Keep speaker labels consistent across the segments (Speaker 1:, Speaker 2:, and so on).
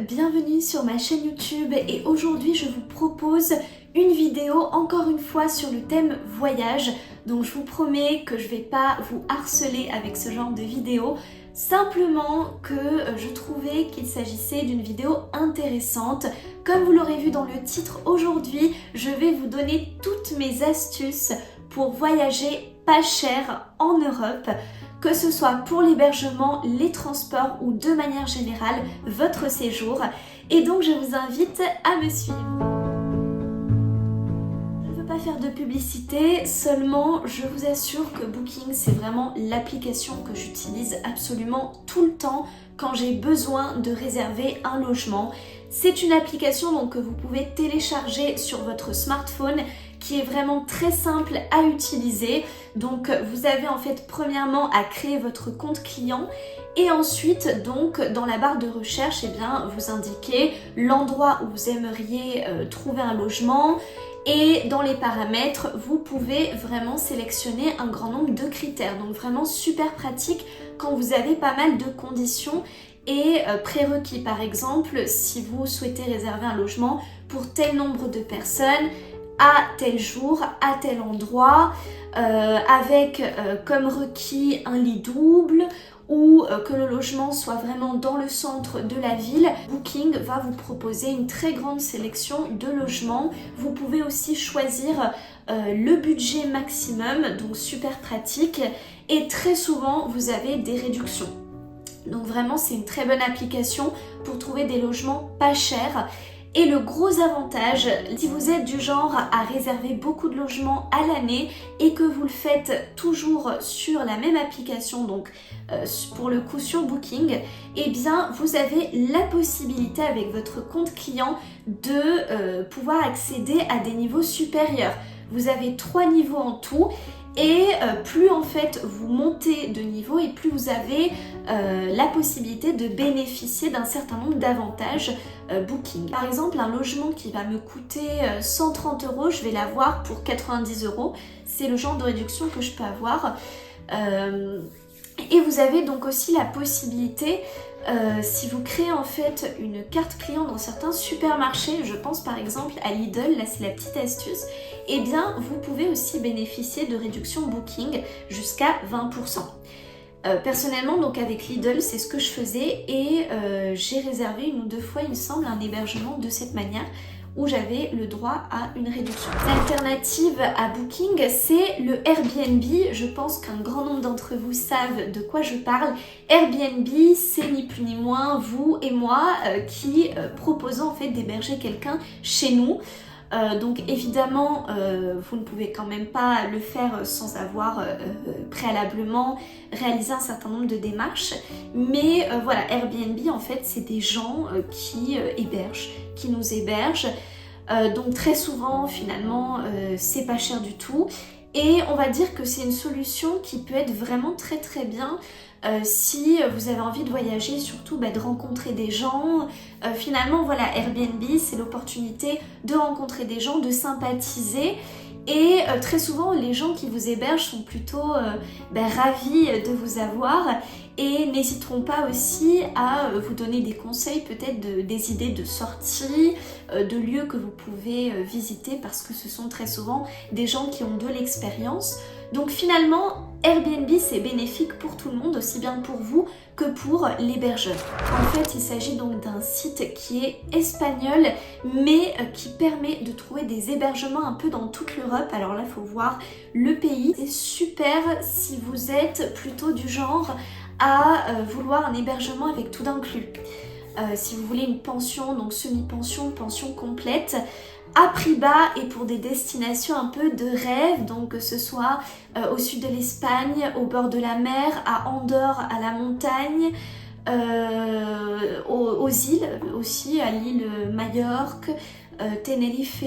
Speaker 1: bienvenue sur ma chaîne YouTube et aujourd'hui je vous propose une vidéo encore une fois sur le thème voyage. Donc je vous promets que je vais pas vous harceler avec ce genre de vidéo, simplement que je trouvais qu'il s'agissait d'une vidéo intéressante. Comme vous l'aurez vu dans le titre, aujourd'hui je vais vous donner toutes mes astuces pour voyager pas cher en Europe, que ce soit pour l'hébergement, les transports ou de manière générale votre séjour. Et donc je vous invite à me suivre. Je ne veux pas faire de publicité, seulement je vous assure que Booking c'est vraiment l'application que j'utilise absolument tout le temps quand j'ai besoin de réserver un logement. C'est une application donc que vous pouvez télécharger sur votre smartphone, qui est vraiment très simple à utiliser. Donc vous avez en fait premièrement à créer votre compte client et ensuite donc dans la barre de recherche vous indiquez l'endroit où vous aimeriez trouver un logement, et dans les paramètres vous pouvez vraiment sélectionner un grand nombre de critères. Donc vraiment super pratique quand vous avez pas mal de conditions et prérequis. Par exemple, si vous souhaitez réserver un logement pour tel nombre de personnes, à tel jour, à tel endroit, avec comme requis un lit double ou que le logement soit vraiment dans le centre de la ville, Booking va vous proposer une très grande sélection de logements. Vous pouvez aussi choisir le budget maximum, donc super pratique, et très souvent vous avez des réductions. Donc vraiment c'est une très bonne application pour trouver des logements pas chers. Et le gros avantage, si vous êtes du genre à réserver beaucoup de logements à l'année et que vous le faites toujours sur la même application, donc pour le coup sur Booking, eh bien vous avez la possibilité avec votre compte client de pouvoir accéder à des niveaux supérieurs. Vous avez 3 niveaux en tout. Et plus en fait vous montez de niveau et plus vous avez la possibilité de bénéficier d'un certain nombre d'avantages Booking. Par exemple, un logement qui va me coûter 130 €, je vais l'avoir pour 90 €. C'est le genre de réduction que je peux avoir. Et vous avez donc aussi la possibilité, si vous créez en fait une carte client dans certains supermarchés, je pense par exemple à Lidl, là c'est la petite astuce, eh bien vous pouvez aussi bénéficier de réductions Booking jusqu'à 20%. Personnellement, donc avec Lidl, c'est ce que je faisais et j'ai réservé 1 ou 2 fois, il me semble, un hébergement de cette manière où j'avais le droit à une réduction. L'alternative à Booking, c'est le Airbnb. Je pense qu'un grand nombre d'entre vous savent de quoi je parle. Airbnb, c'est ni plus ni moins vous et moi qui proposons en fait d'héberger quelqu'un chez nous. Donc évidemment vous ne pouvez quand même pas le faire sans avoir préalablement réalisé un certain nombre de démarches, mais voilà, Airbnb en fait c'est des gens qui hébergent, qui nous hébergent, donc très souvent finalement c'est pas cher du tout et on va dire que c'est une solution qui peut être vraiment très très bien si vous avez envie de voyager, surtout de rencontrer des gens. Finalement voilà, Airbnb c'est l'opportunité de rencontrer des gens, de sympathiser, et très souvent les gens qui vous hébergent sont plutôt ravis de vous avoir et n'hésiteront pas aussi à vous donner des conseils, peut-être des idées de sorties, de lieux que vous pouvez visiter, parce que ce sont très souvent des gens qui ont de l'expérience. Donc finalement, Airbnb c'est bénéfique pour tout le monde, aussi bien pour vous que pour l'hébergeur. En fait, il s'agit donc d'un site qui est espagnol, mais qui permet de trouver des hébergements un peu dans toute l'Europe. Alors là, il faut voir le pays. C'est super si vous êtes plutôt du genre à vouloir un hébergement avec tout d'inclus. Si vous voulez une pension, donc semi-pension, pension complète, à prix bas et pour des destinations un peu de rêve, donc que ce soit au sud de l'Espagne, au bord de la mer, à Andorre, à la montagne, aux îles aussi, à l'île Majorque, Tenerife.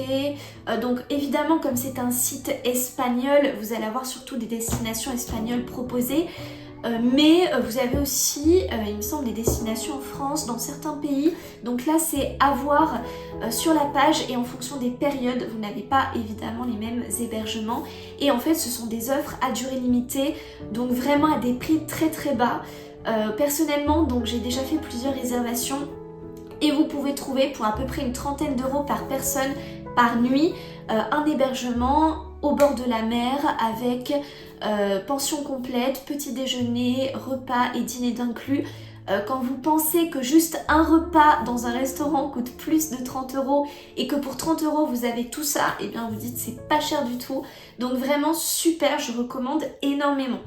Speaker 1: Donc évidemment, comme c'est un site espagnol, vous allez avoir surtout des destinations espagnoles proposées. Mais vous avez aussi, il me semble, des destinations en France, dans certains pays. Donc là, c'est à voir sur la page, et en fonction des périodes, vous n'avez pas évidemment les mêmes hébergements. Et en fait, ce sont des offres à durée limitée, donc vraiment à des prix très très bas. Personnellement, donc j'ai déjà fait plusieurs réservations et vous pouvez trouver pour à peu près une trentaine d'euros par personne par nuit un hébergement au bord de la mer avec pension complète, petit déjeuner, repas et dîner d'inclus. Quand vous pensez que juste un repas dans un restaurant coûte plus de 30 euros et que pour 30 euros vous avez tout ça, et bien vous dites c'est pas cher du tout. Donc vraiment super, je recommande énormément.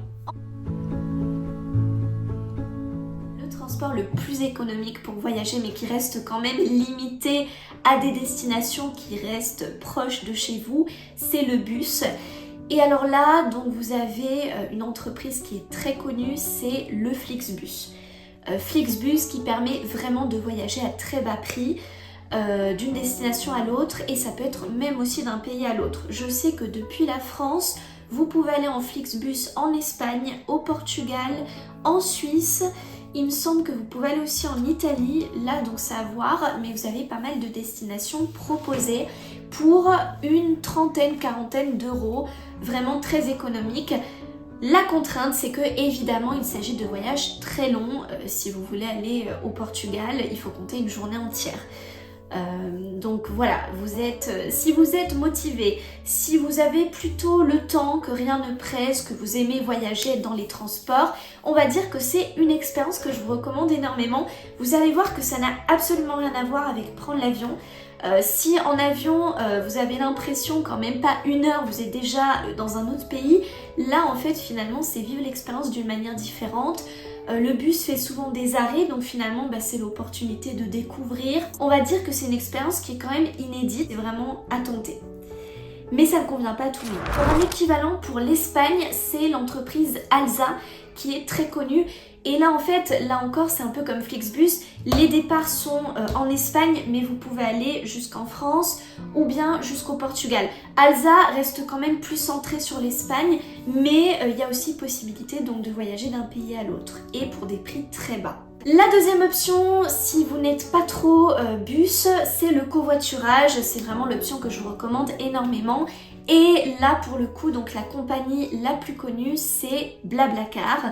Speaker 1: Le transport le plus économique pour voyager mais qui reste quand même limité à des destinations qui restent proches de chez vous, c'est le bus. Et alors là, donc vous avez une entreprise qui est très connue, c'est le Flixbus. Flixbus qui permet vraiment de voyager à très bas prix d'une destination à l'autre et ça peut être même aussi d'un pays à l'autre. Je sais que depuis la France, vous pouvez aller en Flixbus en Espagne, au Portugal, en Suisse. Il me semble que vous pouvez aller aussi en Italie, là donc c'est à voir, mais vous avez pas mal de destinations proposées pour une trentaine, quarantaine d'euros, vraiment très économique. La contrainte, c'est que évidemment il s'agit de voyages très longs. Si vous voulez aller au Portugal, il faut compter une journée entière. Donc voilà, si vous êtes motivé, si vous avez plutôt le temps, que rien ne presse, que vous aimez voyager, être dans les transports, on va dire que c'est une expérience que je vous recommande énormément. Vous allez voir que ça n'a absolument rien à voir avec prendre l'avion. Si en avion vous avez l'impression qu'en même pas une heure vous êtes déjà dans un autre pays, là en fait finalement c'est vivre l'expérience d'une manière différente. Le bus fait souvent des arrêts, donc finalement c'est l'opportunité de découvrir. On va dire que c'est une expérience qui est quand même inédite et vraiment à tenter. Mais ça ne convient pas à tout le monde. Pour un équivalent pour l'Espagne, c'est l'entreprise Alsa qui est très connue. Et là en fait, là encore c'est un peu comme Flixbus, les départs sont en Espagne mais vous pouvez aller jusqu'en France ou bien jusqu'au Portugal. Alsa reste quand même plus centré sur l'Espagne mais il y a aussi possibilité donc de voyager d'un pays à l'autre et pour des prix très bas. La deuxième option, si vous n'êtes pas trop bus, c'est le covoiturage, c'est vraiment l'option que je vous recommande énormément. Et là pour le coup, donc la compagnie la plus connue c'est Blablacar.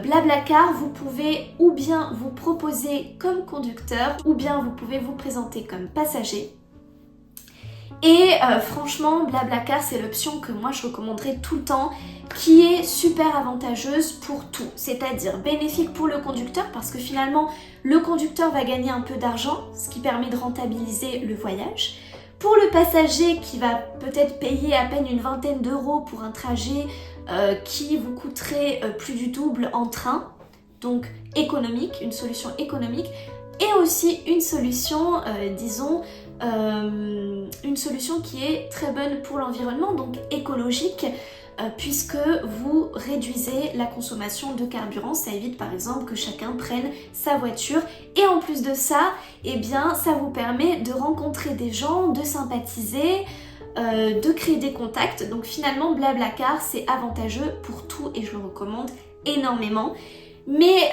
Speaker 1: Blablacar, vous pouvez ou bien vous proposer comme conducteur ou bien vous pouvez vous présenter comme passager. Et franchement, Blablacar, c'est l'option que moi je recommanderais tout le temps, qui est super avantageuse pour tout. C'est-à-dire bénéfique pour le conducteur parce que finalement, le conducteur va gagner un peu d'argent, ce qui permet de rentabiliser le voyage. Pour le passager qui va peut-être payer à peine une vingtaine d'euros pour un trajet qui vous coûterait plus du double en train, donc économique, une solution économique, et aussi une solution, une solution qui est très bonne pour l'environnement, donc écologique, puisque vous réduisez la consommation de carburant. Ça évite par exemple que chacun prenne sa voiture et en plus de ça, eh bien, ça vous permet de rencontrer des gens, de sympathiser, de créer des contacts. Donc finalement Blablacar c'est avantageux pour tout et je le recommande énormément. Mais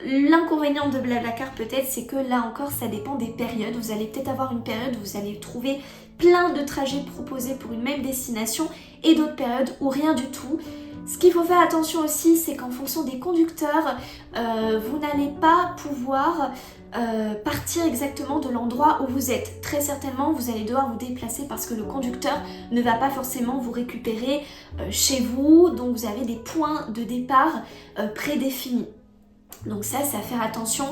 Speaker 1: l'inconvénient de Blablacar peut-être c'est que là encore ça dépend des périodes. Vous allez peut-être avoir une période où vous allez trouver plein de trajets proposés pour une même destination et d'autres périodes où rien du tout. Ce qu'il faut faire attention aussi, c'est qu'en fonction des conducteurs, vous n'allez pas pouvoir partir exactement de l'endroit où vous êtes. Très certainement, vous allez devoir vous déplacer parce que le conducteur ne va pas forcément vous récupérer chez vous. Donc vous avez des points de départ prédéfinis. Donc ça, c'est à faire attention.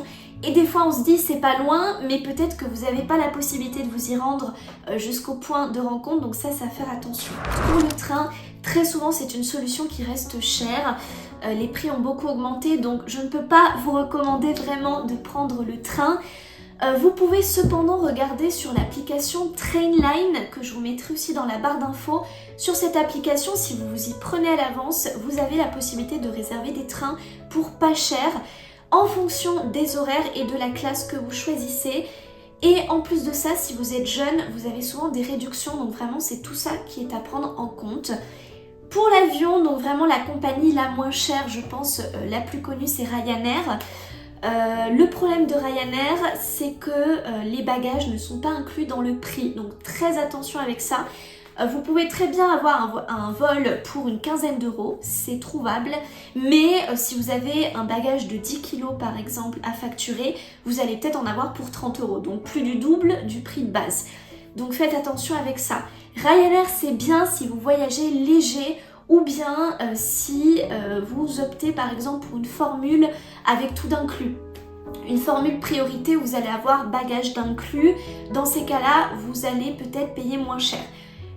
Speaker 1: Et des fois on se dit c'est pas loin, mais peut-être que vous n'avez pas la possibilité de vous y rendre jusqu'au point de rencontre, donc ça à faire attention. Pour le train, très souvent c'est une solution qui reste chère, les prix ont beaucoup augmenté, donc je ne peux pas vous recommander vraiment de prendre le train. Vous pouvez cependant regarder sur l'application Trainline, que je vous mettrai aussi dans la barre d'infos. Sur cette application, si vous vous y prenez à l'avance, vous avez la possibilité de réserver des trains pour pas cher, en fonction des horaires et de la classe que vous choisissez. Et en plus de ça, si vous êtes jeune, vous avez souvent des réductions, donc vraiment c'est tout ça qui est à prendre en compte. Pour l'avion, donc vraiment la compagnie la moins chère, je pense la plus connue, c'est Ryanair. Le problème de Ryanair, c'est que les bagages ne sont pas inclus dans le prix, donc très attention avec ça. Vous pouvez très bien avoir un vol pour une quinzaine d'euros, c'est trouvable, mais si vous avez un bagage de 10 kg par exemple à facturer, vous allez peut-être en avoir pour 30 euros, donc plus du double du prix de base. Donc faites attention avec ça. Ryanair, c'est bien si vous voyagez léger ou bien si vous optez par exemple pour une formule avec tout d'inclus. Une formule priorité où vous allez avoir bagage d'inclus. Dans ces cas-là, vous allez peut-être payer moins cher.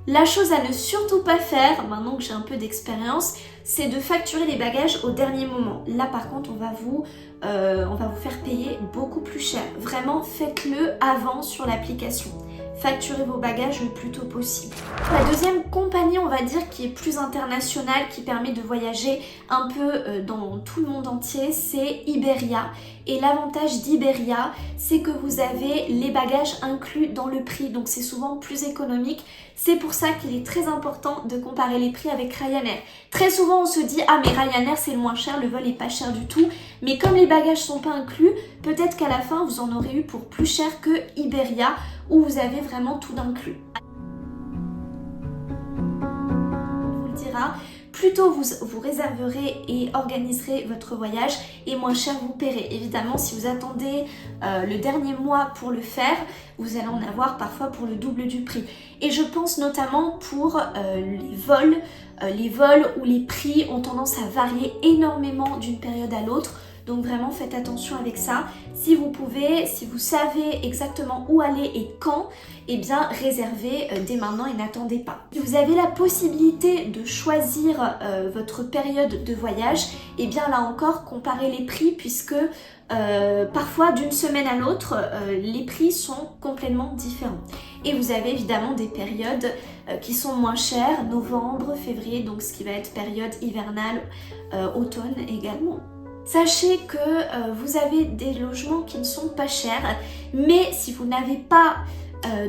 Speaker 1: La chose à ne surtout pas faire, maintenant que j'ai un peu d'expérience, c'est de facturer les bagages au dernier moment. Là par contre, on va vous faire payer beaucoup plus cher. Vraiment, faites-le avant sur l'application. Facturez vos bagages le plus tôt possible. La deuxième compagnie, on va dire, qui est plus internationale, qui permet de voyager un peu dans tout le monde entier, c'est Iberia. Et l'avantage d'Iberia, c'est que vous avez les bagages inclus dans le prix, donc c'est souvent plus économique. C'est pour ça qu'il est très important de comparer les prix avec Ryanair. Très souvent, on se dit « Ah, mais Ryanair, c'est le moins cher, le vol est pas cher du tout. » Mais comme les bagages sont pas inclus, peut-être qu'à la fin, vous en aurez eu pour plus cher que Iberia, où vous avez vraiment tout d'inclus. On vous le dira, plus tôt vous réserverez et organiserez votre voyage et moins cher vous paierez. Évidemment, si vous attendez le dernier mois pour le faire, vous allez en avoir parfois pour le double du prix. Et je pense notamment pour les vols où les prix ont tendance à varier énormément d'une période à l'autre. Donc vraiment faites attention avec ça. Si vous pouvez, si vous savez exactement où aller et quand, eh bien réservez dès maintenant et n'attendez pas. Vous avez la possibilité de choisir votre période de voyage. Et bien là encore, comparez les prix puisque parfois d'une semaine à l'autre, les prix sont complètement différents. Et vous avez évidemment des périodes qui sont moins chères, novembre, février, donc ce qui va être période hivernale, automne également. Sachez que vous avez des logements qui ne sont pas chers, mais si vous n'avez pas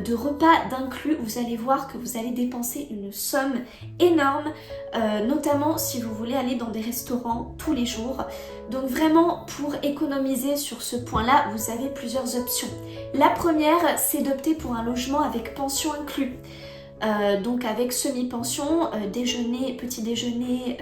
Speaker 1: de repas d'inclus, vous allez voir que vous allez dépenser une somme énorme, notamment si vous voulez aller dans des restaurants tous les jours. Donc vraiment, pour économiser sur ce point-là, vous avez plusieurs options. La première, c'est d'opter pour un logement avec pension inclus. Donc avec semi-pension, déjeuner, petit déjeuner,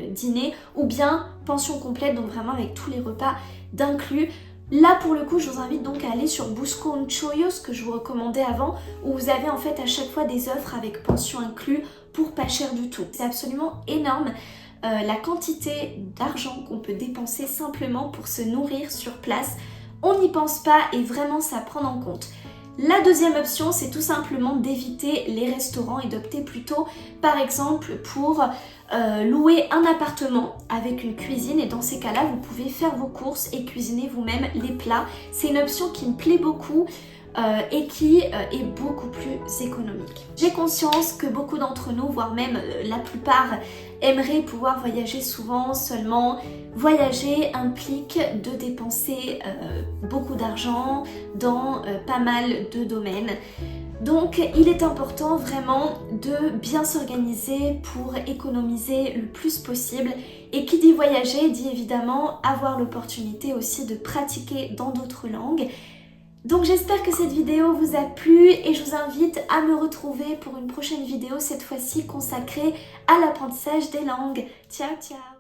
Speaker 1: dîner, ou bien pension complète, donc vraiment avec tous les repas d'inclus. Là pour le coup, je vous invite donc à aller sur Busco un Chollo, ce que je vous recommandais avant, où vous avez en fait à chaque fois des offres avec pension inclus pour pas cher du tout. C'est absolument énorme la quantité d'argent qu'on peut dépenser simplement pour se nourrir sur place. On n'y pense pas et vraiment ça à prendre en compte. La deuxième option, c'est tout simplement d'éviter les restaurants et d'opter plutôt, par exemple, pour louer un appartement avec une cuisine. Et dans ces cas-là, vous pouvez faire vos courses et cuisiner vous-même les plats. C'est une option qui me plaît beaucoup et qui est beaucoup plus économique. J'ai conscience que beaucoup d'entre nous, voire même la plupart, aimeraient pouvoir voyager souvent, seulement voyager implique de dépenser beaucoup d'argent dans pas mal de domaines. Donc il est important vraiment de bien s'organiser pour économiser le plus possible. Et qui dit voyager dit évidemment avoir l'opportunité aussi de pratiquer dans d'autres langues. Donc j'espère que cette vidéo vous a plu et je vous invite à me retrouver pour une prochaine vidéo, cette fois-ci consacrée à l'apprentissage des langues. Ciao ciao!